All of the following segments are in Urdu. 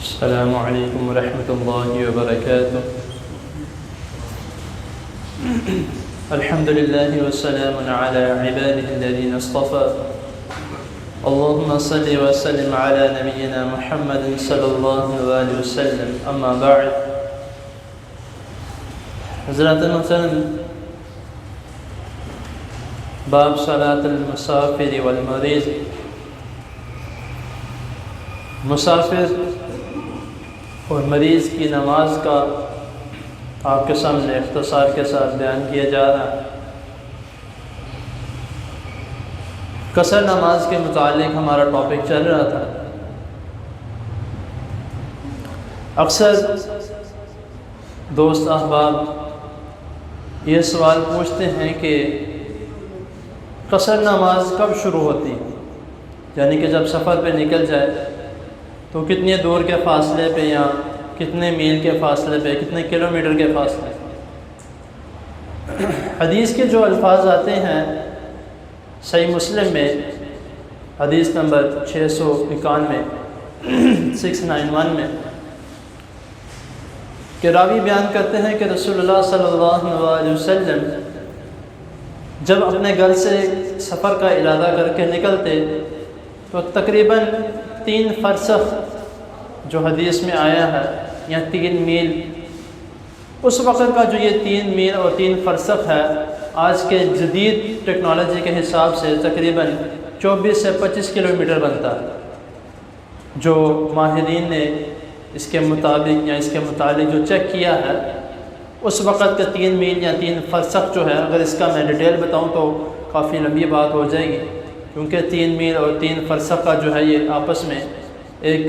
السلام علیکم ورحمۃ اللہ وبرکاتہ۔ الحمد للہ والسلام علی عباده الذین اصطفى۔ اللهم صل وسلم على نبینا محمد صلی اللہ علیہ وسلم، اما بعد۔ حضرات محترم، باب صلاۃ المسافر والمریض۔ مسافر اور مریض کی نماز کا آپ کے سامنے اختصار کے ساتھ بیان کیا جا رہا ہے۔ قصر نماز کے متعلق ہمارا ٹاپک چل رہا تھا۔ اکثر دوست احباب یہ سوال پوچھتے ہیں کہ قصر نماز کب شروع ہوتی ہے، یعنی کہ جب سفر پہ نکل جائے تو کتنے دور کے فاصلے پہ یا کتنے میل کے فاصلے پہ، کتنے کلومیٹر کے فاصلے پہ۔ حدیث کے جو الفاظ آتے ہیں صحیح مسلم میں، حدیث نمبر 691 691 میں، کہ راوی بیان کرتے ہیں کہ رسول اللہ صلی اللہ علیہ وسلم جب اپنے گھر سے سفر کا ارادہ کر کے نکلتے تو تقریباً 3 فرسخ جو حدیث میں آیا ہے، یا 3 میل، اس وقت کا جو یہ 3 میل اور 3 فرسخ ہے، آج کے جدید ٹیکنالوجی کے حساب سے تقریباً 24 سے 25 کلومیٹر بنتا ہے۔ جو ماہرین نے اس کے مطابق یا اس کے متعلق جو چیک کیا ہے، اس وقت کا 3 میل یا 3 فرسخ جو ہے، اگر اس کا میں ڈیٹیل بتاؤں تو کافی لمبی بات ہو جائے گی، کیونکہ 3 میل اور 3 فرسخ کا جو ہے یہ آپس میں ایک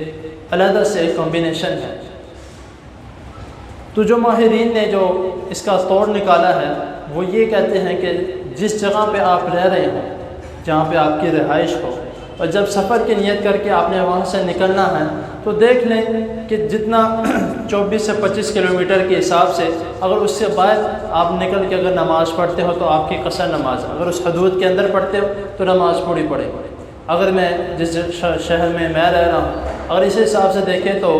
علیحدہ سے ایک کمبینیشن ہے۔ تو جو ماہرین نے جو اس کا توڑ نکالا ہے، وہ یہ کہتے ہیں کہ جس جگہ پہ آپ رہ رہے ہوں، جہاں پہ آپ کی رہائش ہو، اور جب سفر کی نیت کر کے آپ نے وہاں سے نکلنا ہے تو دیکھ لیں کہ جتنا 24 سے 25 کلومیٹر کے حساب سے، اگر اس سے باہر آپ نکل کے اگر نماز پڑھتے ہو تو آپ کی قصر نماز، اگر اس حدود کے اندر پڑھتے ہو تو نماز پوری پڑے گی۔ اگر میں جس شہر میں رہ رہا ہوں، اگر اس حساب سے دیکھیں تو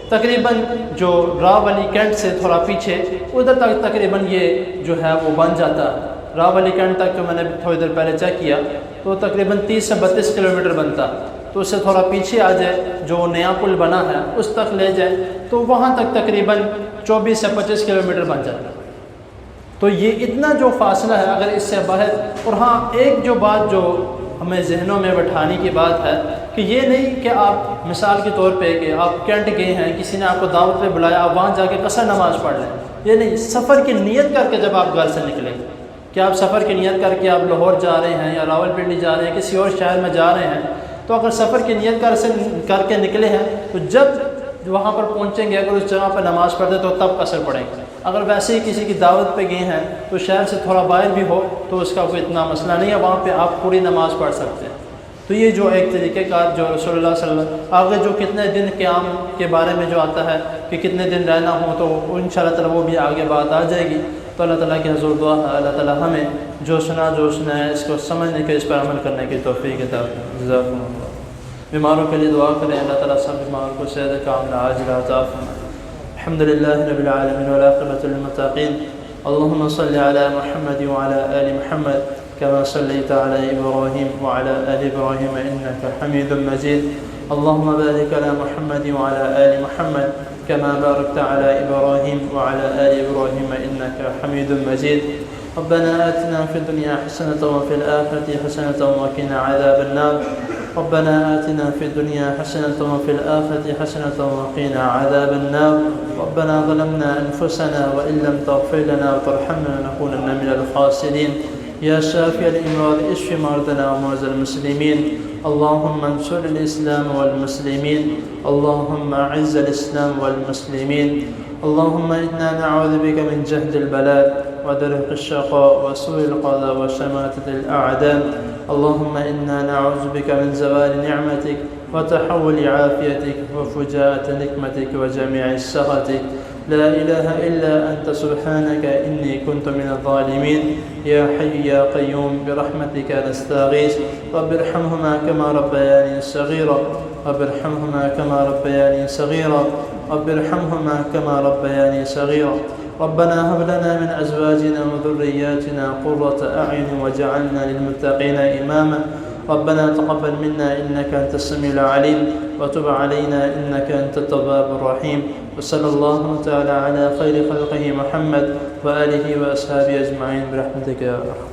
تقریباً جو راولی کینٹ سے تھوڑا پیچھے ادھر تک تقریباً یہ جو ہے وہ بن جاتا ہے۔ راولی کینٹ تک جو میں نے تھوڑی دیر پہلے چیک کیا تو تقریباً 30 سے 32 کلومیٹر بنتا، تو اس سے تھوڑا پیچھے آ جائے، جو نیا پل بنا ہے اس تک لے جائے تو وہاں تک تقریباً 24 سے 25 کلومیٹر بن جاتا ہے۔ تو یہ اتنا جو فاصلہ ہے، اگر اس سے باہر، اور ہاں ایک جو بات جو ہمیں ذہنوں میں بٹھانے کی بات ہے کہ یہ نہیں کہ آپ مثال کے طور پہ کہ آپ کینٹ گئے ہیں، کسی نے آپ کو دعوت پہ بلایا، آپ وہاں جا کے قصر نماز پڑھ لیں، یہ نہیں۔ سفر کی نیت کر کے جب آپ گھر سے نکلیں، کہ آپ سفر کی نیت کر کے آپ لاہور جا رہے ہیں یا راولپنڈی جا رہے ہیں، کسی اور شہر میں جا رہے ہیں، تو اگر سفر کی نیت کر کے نکلے ہیں تو جب وہاں پر پہنچیں گے، اگر اس جگہ پر نماز پڑھتے تو تب قصر پڑھیں گے۔ اگر ویسے ہی کسی کی دعوت پہ گئے ہیں تو شہر سے تھوڑا باہر بھی ہو تو اس کا کوئی اتنا مسئلہ نہیں ہے، وہاں پہ آپ پوری نماز پڑھ سکتے ہیں۔ تو یہ جو ایک طریقہ کار جو رسول اللہ صلی اللہ علیہ وسلم، آگے جو کتنے دن قیام کے بارے میں جو آتا ہے کہ کتنے دن رہنا ہو، تو انشاءاللہ تعالیٰ وہ بھی آگے بات آ جائے گی۔ تو اللہ تعالیٰ کی حضور دعا ہے اللہ تعالیٰ ہمیں جو سنا ہے اس کو سمجھنے کے، اس پر عمل کرنے کی توفیق عطا فرمائے۔ جزاکم اللہ۔ بیماروں کے لیے دعا کریں، اللہ تعالیٰ سب بیماروں کو صحت کاملہ عاجلہ عطا فرمائے۔ الحمد للہ رب العالمین والعاقبۃ للمتقین۔ اللهم صل على محمد وعلى آل محمد كما صليت على إبراهيم وعلى آل إبراهيم إنك حميد مجيد۔ اللهم بارك على محمد وعلى آل محمد كما باركت على إبراهيم وعلى آل إبراهيم إنك حميد مجيد۔ ربنا آتنا في الدنيا حسنة وفي الآخرة حسنة وقنا عذاب النار۔ ربنا آتنا في الدنيا حسنة وفي الآخرة حسنة وقنا عذاب النار۔ ربنا ظلمنا أنفسنا وإن لم تغفر لنا وترحمنا لنكونن من الخاسرين۔ يا شافي الأمراض اشف مرضنا ومرضى المسلمين۔ اللهم انصر الإسلام والمسلمين، اللهم أعز الإسلام والمسلمين، اللهم إنا نعوذ بك من جهد البلاء ودرك الشقاء وسوء القضاء وشماتة الأعداء، اللهم إنا نعوذ بك من زوال نعمتك وتحول عافيتك وفجاءة نقمتك وجميع سخطك، لا إله إلا أنت سبحانك إني كنت من الظالمين۔ يا حي يا قيوم برحمتك نستغيث، رب ارحمهما كما ربياني صغيرا، رب ارحمهما كما ربياني صغيرا رب ارحمهما كما ربياني صغيرا ربنا هب لنا من أزواجنا وذرياتنا قرة أعين واجعلنا للمتقين إماما ربنا تقبل منا إنك أنت السميع العليم وتب علينا إنك أنت التواب الرحيم وصلى الله تعالى على خير خلقه محمد وآله وأصحابه أجمعين برحمتك يا أرحم